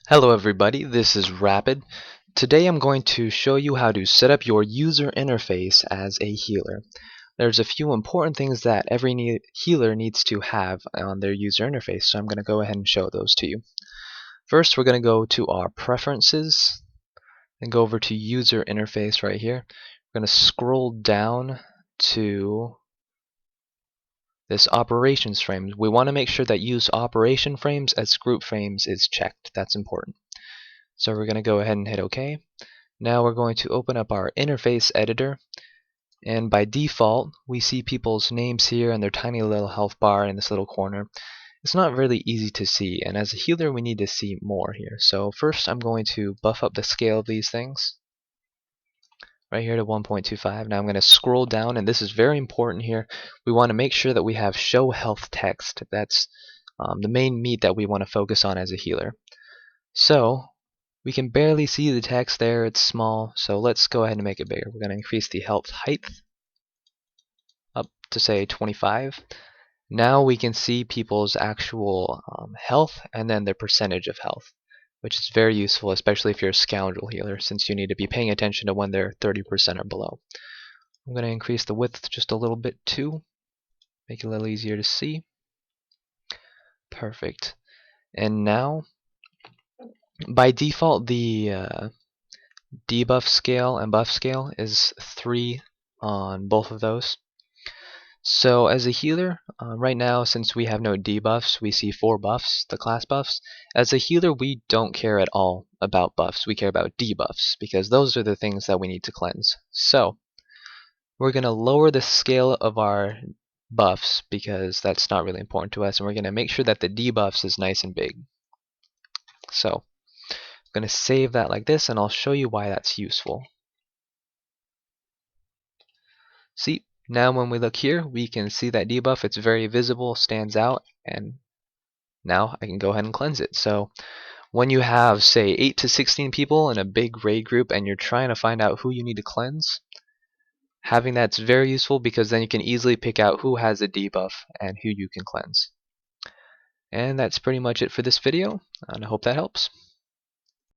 Hello everybody, this is Rapid. Today I'm going to show you how to set up your user interface as a healer. There's a few important things that every healer needs to have on their user interface, so I'm going to go ahead and show those to you. First, we're going to go to our preferences and go over to user interface right here. We're going to scroll down to this operations frame. We want to make sure that use operation frames as group frames is checked. That's important. So we're going to go ahead and hit OK. Now we're going to open up our interface editor, and by default we see people's names here and their tiny little health bar in this little corner. It's not really easy to see, and as a healer we need to see more here. So first I'm going to buff up the scale of these things right here to 1.25. Now I'm going to scroll down, and this is very important here. We want to make sure that we have show health text. That's the main meat that we want to focus on as a healer. So we can barely see the text there, it's small, so let's go ahead and make it bigger. We're going to increase the health height up to say 25. Now we can see people's actual health and then their percentage of health, which is very useful, especially if you're a scoundrel healer, since you need to be paying attention to when they're 30% or below. I'm going to increase the width just a little bit too, make it a little easier to see. Perfect. And now, by default, the debuff scale and buff scale is 3 on both of those. So as a healer, right now, since we have no debuffs, we see 4 buffs, the class buffs. As a healer, we don't care at all about buffs. We care about debuffs, because those are the things that we need to cleanse. So we're going to lower the scale of our buffs, because that's not really important to us, and we're going to make sure that the debuffs is nice and big. So I'm going to save that like this, and I'll show you why that's useful. See, now when we look here, we can see that debuff. It's very visible, stands out, and now I can go ahead and cleanse it. So when you have, say, 8 to 16 people in a big raid group and you're trying to find out who you need to cleanse, having that's very useful, because then you can easily pick out who has a debuff and who you can cleanse. And that's pretty much it for this video, and I hope that helps.